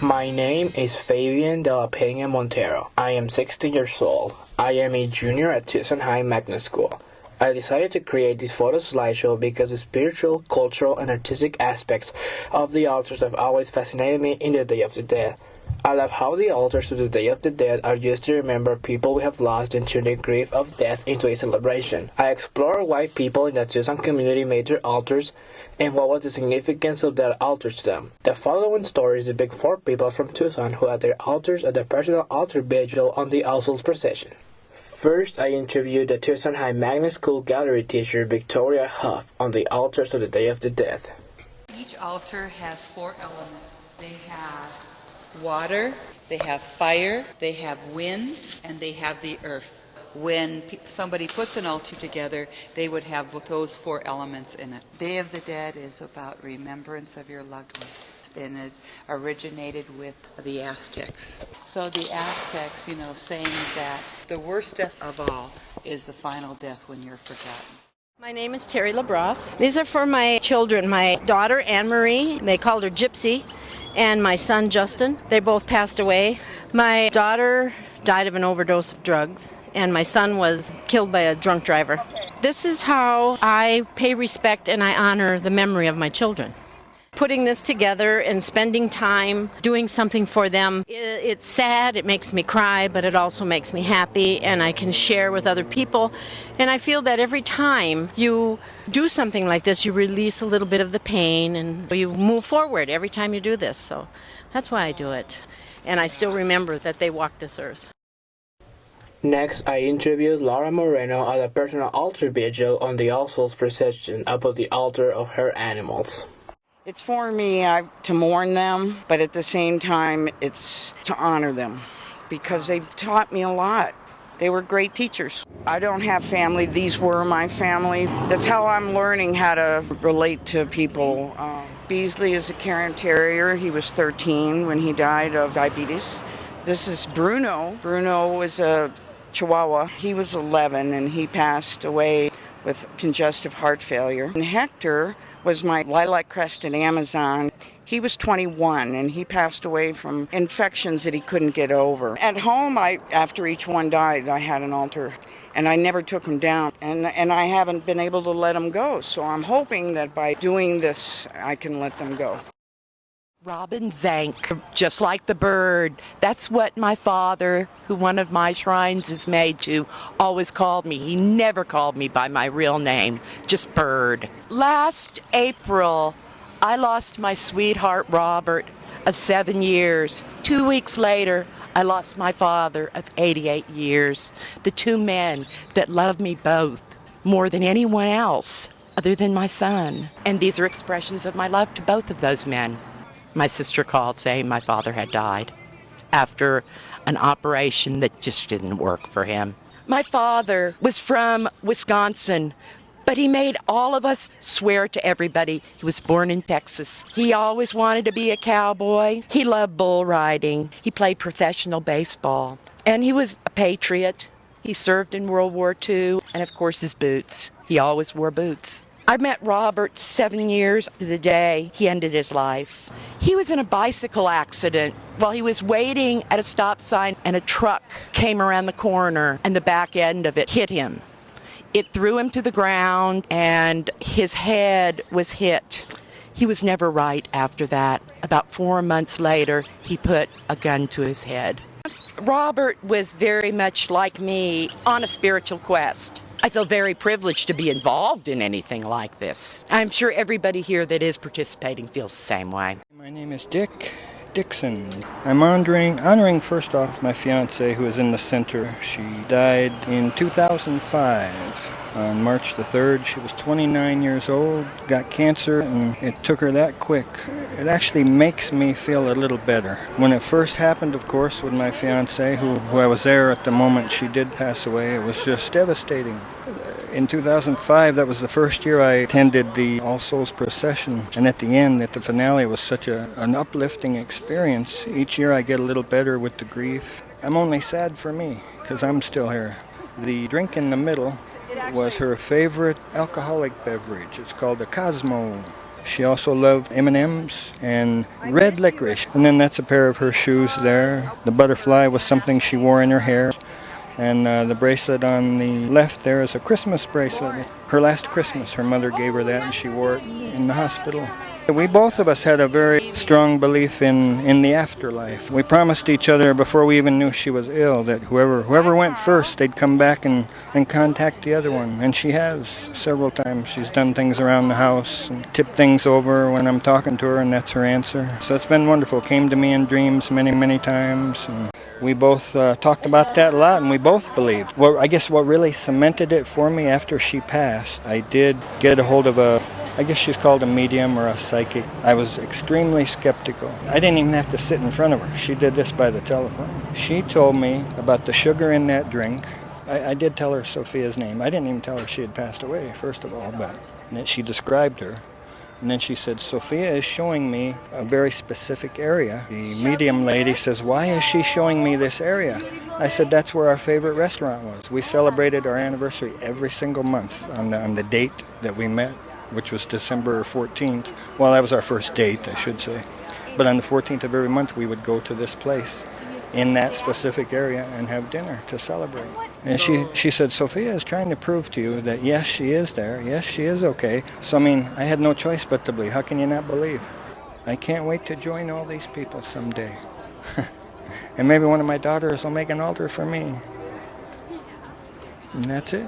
My name is Fabian de la Pena Montero. I am 16 years old. I am a junior at Tucson High Magnet School. I decided to create this photo slideshow because the spiritual, cultural, and artistic aspects of the altars have always fascinated me in the Day of the Dead. I love how the altars to the Day of the Dead are used to remember people we have lost and turn the grief of death into a celebration. I explore why people in the Tucson community made their altars and what was the significance of their altars to them. The following story is the big four people from Tucson who had their altars at the personal altar vigil on the All Souls procession. First, I interviewed the Tucson High Magnet School gallery teacher Victoria Huff on the altars of the Day of the Dead. Each altar has 4 elements. They have water, they have fire, they have wind, and they have the earth. When somebody puts an altar together, they would have those 4 elements in it. Day of the Dead is about remembrance of your loved ones. And it originated with the Aztecs. So the Aztecs, saying that the worst death of all is the final death when you're forgotten. My name is Terry LaBrosse. These are for my children. My daughter, Anne-Marie, they called her Gypsy, and my son, Justin. They both passed away. My daughter died of an overdose of drugs, and my son was killed by a drunk driver. This is how I pay respect and I honor the memory of my children. Putting this together and spending time doing something for them, it's sad, it makes me cry, but it also makes me happy, and I can share with other people. And I feel that every time you do something like this, you release a little bit of the pain and you move forward every time you do this. So that's why I do it. And I still remember that they walked this earth. Next, I interviewed Laura Moreno at a personal altar vigil on the All Souls procession above the altar of her animals. It's for me to mourn them, but at the same time, it's to honor them because they've taught me a lot. They were great teachers. I don't have family. These were my family. That's how I'm learning how to relate to people. Beasley is a Cairn Terrier. He was 13 when he died of diabetes. This is Bruno. Bruno was a Chihuahua. He was 11 and he passed away with congestive heart failure. And Hector was my lilac-crested Amazon. He was 21 and he passed away from infections that he couldn't get over. At home, after each one died, I had an altar and I never took them down, and I haven't been able to let them go. So I'm hoping that by doing this, I can let them go. Robin Zank, just like the bird. That's what my father, who one of my shrines is made to, always called me. He never called me by my real name, just Bird. Last April, I lost my sweetheart Robert of 7 years. 2 weeks later, I lost my father of 88 years. The 2 men that loved me both more than anyone else other than my son. And these are expressions of my love to both of those men. My sister called saying my father had died after an operation that just didn't work for him. My father was from Wisconsin, but he made all of us swear to everybody he was born in Texas. He always wanted to be a cowboy. He loved bull riding. He played professional baseball. And he was a patriot. He served in World War II. And of course his boots. He always wore boots. I met Robert 7 years to the day he ended his life. He was in a bicycle accident while he was waiting at a stop sign, and a truck came around the corner and the back end of it hit him. It threw him to the ground and his head was hit. He was never right after that. About 4 months later, he put a gun to his head. Robert was very much like me on a spiritual quest. I feel very privileged to be involved in anything like this. I'm sure everybody here that is participating feels the same way. My name is Dick Dixon. I'm honoring first off my fiancée who is in the center. She died in 2005. On March the 3rd, she was 29 years old, got cancer, and it took her that quick. It actually makes me feel a little better. When it first happened, of course, with my fiancée, who I was there at the moment she did pass away, it was just devastating. In 2005, that was the first year I attended the All Souls procession, and at the end, at the finale, it was such an uplifting experience. Each year I get a little better with the grief. I'm only sad for me, because I'm still here. The drink in the middle was her favorite alcoholic beverage. It's called a Cosmo. She also loved M&Ms and red licorice. And then that's a pair of her shoes there. The butterfly was something she wore in her hair. And the bracelet on the left there is a Christmas bracelet. Her last Christmas, her mother gave her that and she wore it in the hospital. We both of us had a very strong belief in the afterlife. We promised each other before we even knew she was ill that whoever went first, they'd come back and contact the other one. And she has several times. She's done things around the house and tipped things over when I'm talking to her, and that's her answer. So it's been wonderful. Came to me in dreams many, many times. And we both talked about that a lot, and we both believed. Well, I guess what really cemented it for me after she passed, I did get a hold of I guess she's called a medium or a psychic. I was extremely skeptical. I didn't even have to sit in front of her. She did this by the telephone. She told me about the sugar in that drink. I did tell her Sophia's name. I didn't even tell her she had passed away, first of all, but that she described her. And then she said, Sophia is showing me a very specific area. The medium lady says, why is she showing me this area? I said, that's where our favorite restaurant was. We celebrated our anniversary every single month on the date that we met, which was December 14th. Well, that was our first date, I should say. But on the 14th of every month, we would go to this place in that specific area and have dinner to celebrate. And she said, Sophia is trying to prove to you that yes, she is there. Yes, she is okay. So, I mean, I had no choice but to believe. How can you not believe? I can't wait to join all these people someday. And maybe one of my daughters will make an altar for me. And that's it.